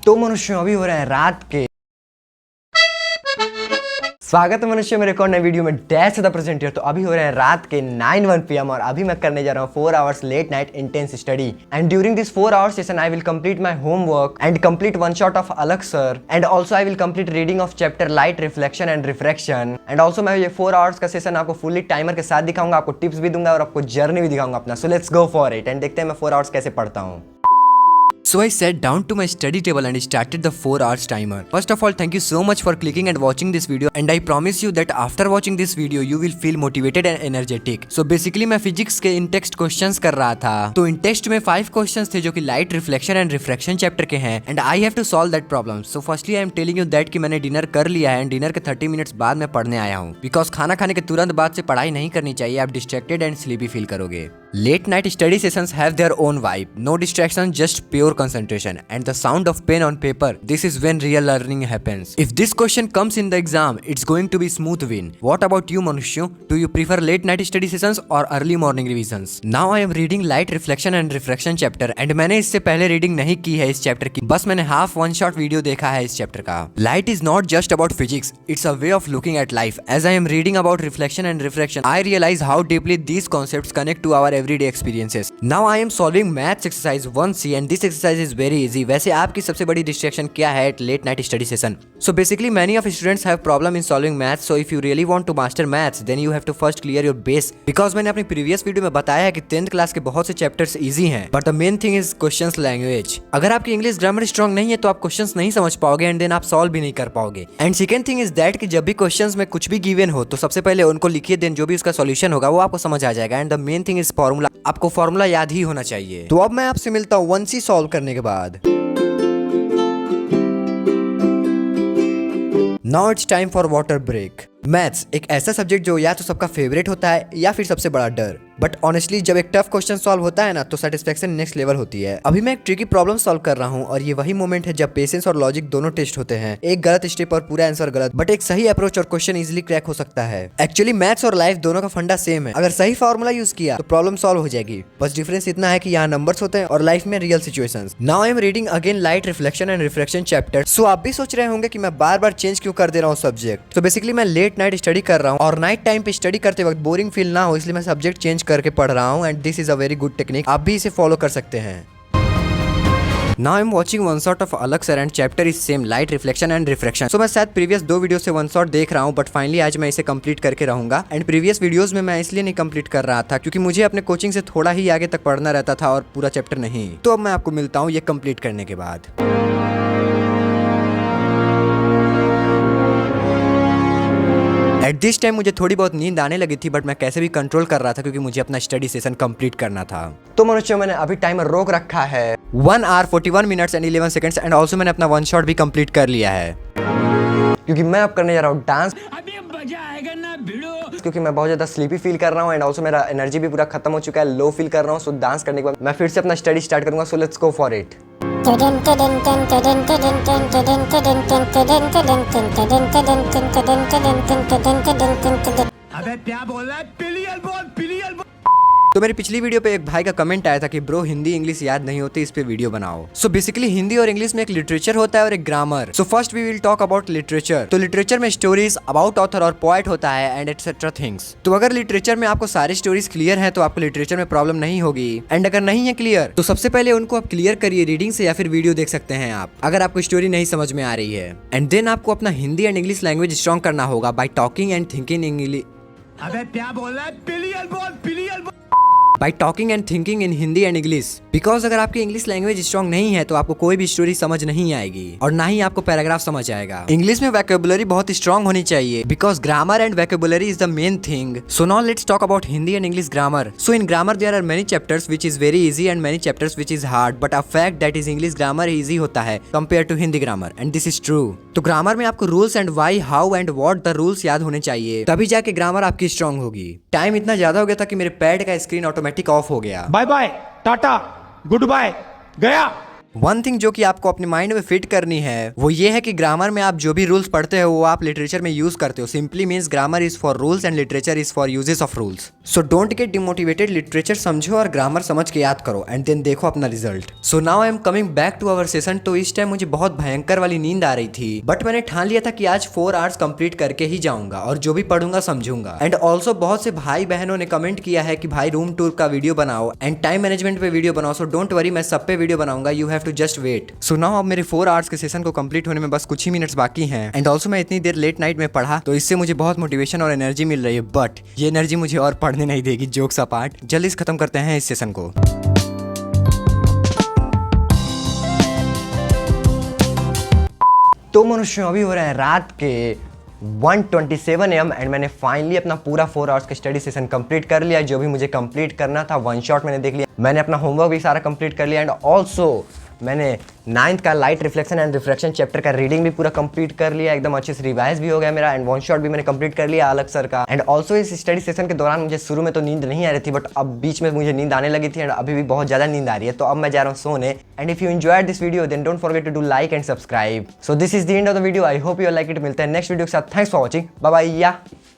तो मनुष्य अभी हो रहे हैं रात के। स्वागत है मनुष्य मेरे को नए वीडियो में डैश द प्रेजेंट। तो अभी हो रहे हैं रात के 9:01 PM और अभी मैं करने जा रहा हूँ 4 hours late night intense study. And during this 4 hours session I will complete my homework and complete one shot of Alakh sir and also I will complete reading of chapter light reflection and refraction. And also मैं ये 4 hours का session आपको fully timer के साथ दिखाऊंगा, आपको tips भी दूंगा और आपको जर्नी भी दिखाऊंगा अपना। So let's go for it and देखते हैं मैं 4 hours कैसे पढ़ता हूँ। So I sat down to my study table and started the 4 hours timer. First of all, thank you so much for clicking and watching this video and I promise you that after watching this video you will feel motivated and energetic. So basically मैं physics के in text questions कर रहा था। तो in text में 5 questions थे जो कि light reflection and refraction chapter के हैं and I have to solve that problem. So firstly I am telling you that कि मैंने डिनर कर लिया है and डिनर के 30 मिनट्स बाद मैं पढ़ने आया हूँ बिकॉज खाना खाने के तुरंत बाद से पढ़ाई नहीं करनी चाहिए, आप डिस्ट्रैक्टेड एंड स्लीपी फील करोगे। Late night study sessions have their own vibe. No distraction, just pure concentration and the sound of pen on paper. This is when real learning happens. If this question comes in the exam, it's going to be smooth win. What about you, Manushyo? Do you prefer late night study sessions or early morning revisions? Now I am reading light reflection and refraction chapter and मैंने इससे पहले reading नहीं की है इस chapter की, बस मैंने हाफ वन शॉट वीडियो देखा है इस चैप्टर का। Light is not just about physics, it's a way of looking at life. As I am reading about reflection and refraction, I realize how deeply these concepts connect to our everyday experiences. Now I am solving maths exercise 1C and this exercise is very easy. वैसे आपकी सबसे बड़ी distraction क्या है at late night study session? So basically many of students have problem in solving maths. So if you really want to master maths, then you have to first clear your base. Because मैंने अपनी previous video में बताया है कि 10th class के बहुत से chapters easy हैं, but the main thing is questions language. अगर आपकी इंग्लिश ग्रामर स्ट्रॉन्ग नहीं है तो आप क्वेश्चंस नहीं समझ पाओगे एंड देन आप सॉल्व भी नहीं कर पाओगे। And second thing is that कि जब भी क्वेश्चंस में कुछ भी गिवन हो तो सबसे पहले उनको लिखिए, देन जो भी उसका सॉल्यूशन होगा वो आपको समझ आ जाएगा। And the main thing is formula, आपको फॉर्मूला याद ही होना चाहिए। तो अब मैं आपसे मिलता हूँ 1C सॉल्व करने के बाद। Now it's time for water break. Maths एक ऐसा सब्जेक्ट जो या तो सबका फेवरेट होता है या फिर सबसे बड़ा डर, बट ऑनेस्टली जब एक टफ क्वेश्चन सॉल्व होता है ना तो सेटिस्फेक्शन नेक्स्ट लेवल होती है। अभी मैं एक ट्रिकी प्रॉब्लम सॉल्व कर रहा हूँ और ये वही मोमेंट है जब पेशेंस और लॉजिक दोनों टेस्ट होते हैं। एक गलत स्टेप और पूरा आंसर गलत, बट एक सही अप्रोच और क्वेश्चन इजीली क्रैक हो सकता है। एक्चुअली मैथ्स और लाइफ दोनों का फंडा सेम है, अगर सही फॉर्मूला यूज किया तो प्रॉब्लम सॉल्व हो जाएगी। बस डिफरेंस इतना है कि यहाँ नंबर्स होते हैं और लाइफ में real situations. Now I am reading again light reflection and refraction chapter. So आप भी सोच रहे होंगे कि मैं बार बार चेंज क्यों कर दे रहा हूँ सब्जेक्ट। तो बेसिकली मैं लेट नाइट स्टडी कर रहा हूँ और नाइट टाइम पे स्टडी करते वक्त बोरिंग फील ना हो इसलिए मैं सब्जेक्ट चेंज करके पढ़ रहा हूँ and this is a very good technique, आप भी इसे फॉलो कर सकते हैं। Now I'm watching one shot of Alakh sir and chapter is same light reflection and refraction. So मैं शायद प्रीवियस 2 वीडियो से वन शॉट देख रहा हूँ बट फाइनली आज मैं इसे कंप्लीट करके रहूंगा। एंड प्रीवियस वीडियोस में मैं इसलिए नहीं कंप्लीट कर रहा था क्योंकि मुझे अपने कोचिंग से थोड़ा ही आगे तक पढ़ना रहता था और पूरा चैप्टर नहीं। तो अब मैं आपको मिलता हूँ ये कंप्लीट करने के बाद। एट दिस टाइम मुझे थोड़ी बहुत नींद आने लगी थी बट मैं कैसे भी कंट्रोल कर रहा था क्योंकि मुझे अपना स्टडी सेशन कंप्लीट करना था। तो मनुष्य मैंने अभी टाइमर रोक रखा है 1 hour 41 minutes and 11 seconds and also मैंने अपना वन शॉट भी कंप्लीट कर लिया है क्योंकि मैं अब करने जा रहा हूँ डांस। अभी मजा आएगा ना भिड़ो, क्योंकि मैं बहुत ज्यादा स्लीपी फील कर रहा हूँ एंड ऑल्सो मेरा एनर्जी भी पूरा खत्म हो चुका है, लो फील कर रहा हूँ। सो डांस करने के बाद मैं फिर से अपना स्टडी स्टार्ट करूंगा। So let's go for it. अबे क्या बोल रहा है? पिलियल बोल, पिलियल बोल। तो मेरी पिछली वीडियो पे एक भाई का कमेंट आया था कि ब्रो हिंदी इंग्लिश याद नहीं होती, इस पे वीडियो बनाओ। सो बेसिकली हिंदी और इंग्लिश में एक लिटरेचर होता है और एक grammar. So first we will talk about literature. तो लिटरेचर में स्टोरीज अबाउट ऑथर और पोएट होता है एंड एटसेट्रा थिंग्स। तो अगर लिटरेचर में आपको सारी स्टोरीज क्लियर है तो आपको लिटरेचर में प्रॉब्लम नहीं होगी एंड अगर नहीं है क्लियर तो सबसे पहले उनको आप क्लियर करिए रीडिंग से या फिर वीडियो देख सकते हैं आप, अगर आपको स्टोरी नहीं समझ में आ रही है। एंड देन आपको अपना Hindi and English language strong करना होगा bye talking and thinking English. अबे क्या बोल रहा है? पिलियल बोल, पिलियल बोल। By talking and thinking in Hindi and English, because अगर आपकी इंग्लिश लैंग्वेज स्ट्रॉन्ग नहीं है तो आपको कोई भी स्टोरी समझ नहीं आएगी और ना ही आपको पैराग्राफ समझ आएगा। इंग्लिश में वोकैबुलरी बहुत स्ट्रॉन्ग होनी चाहिए because grammar and vocabulary is the main thing. So now let's talk about Hindi and English grammar. So in grammar there are many chapters which is very easy and many chapters which is hard, but a fact that is English grammar easy होता है compare to Hindi grammar and this is true. तो grammar में आपको rules and why, how and what the rules याद होने चाहिए, तभी जाके ग्रामर आपकी स्ट्रॉन्ग होगी। टाइम इतना ज्यादा हो गया था कि मेरे पैड का स्क्रीन ऑटोमेटिक ऑफ हो गया। Bye bye, tata, goodbye, गया। वन थिंग जो कि आपको अपने माइंड में फिट करनी है वो ये है कि ग्रामर में आप जो भी रूल्स पढ़ते हो वो आप लिटरेचर में यूज करते हो। Simply means grammar is for rules and literature is for uses of rules. So don't get demotivated, literature समझो और ग्रामर समझ के याद करो एंड देन देखो अपना result. So now I am coming back to our session. तो इस टाइम मुझे बहुत भयंकर वाली नींद आ रही थी, बट मैंने ठान लिया था कि आज 4 आवर्स कंप्लीट करके ही जाऊंगा और जो भी पढ़ूंगा समझूंगा। एंड ऑल्सो बहुत से भाई बहनों ने कमेंट किया है कि भाई रूम टूर का वीडियो बनाओ एंड टाइम मैनेजमेंट पे वीडियो बनाओ। सो डोंट वरी, मैं सब पे वीडियो बनाऊंगा, you have to just wait. So now अब मेरे 4 आवर्स के सेशन को कंप्लीट होने में बस कुछ ही मिनट्स बाकी हैं। एंड ऑल्सो मैं इतनी देर लेट नाइट में पढ़ा तो इससे मुझे बहुत मोटिवेशन और एनर्जी मिल रही है, बट ये एनर्जी मुझे और पढ़ने नहीं देगी। जोक्स अपार्ट, जल्दी से खत्म करते हैं इस सेशन को। तो मनुष्यों अभी हो रहे हैं रात के 1:27 AM एंड मैंने फाइनली अपना पूरा 4 आवर्स का स्टडी सेशन कंप्लीट कर लिया। जो भी मुझे कंप्लीट करना था वन शॉट मैंने देख लिया। मैंने अपना होमवर्क भी सारा कंप्लीट कर लिया एंड ऑल्सो मैंने 9th का light reflection and refraction chapter का रीडिंग भी पूरा कंप्लीट कर लिया। एकदम अच्छे से रिवाइज भी हो गया मेरा एंड वन शॉट भी मैंने कंप्लीट कर लिया अलग सर का। एंड ऑल्सो इस स्टडी सेशन के दौरान मुझे शुरू में तो नींद नहीं आ रही थी, बट अब बीच में मुझे नींद आने लगी थी एंड अभी भी बहुत ज़्यादा नींद आ रही है। तो अब मैं जा रहा हूँ सोने। And if you enjoyed this video then don't forget to do like and subscribe. So this is the end of the video. I hope you like it. मिलते हैं नेक्स्ट वीडियो के साथ। Thanks for watching. Bye bye.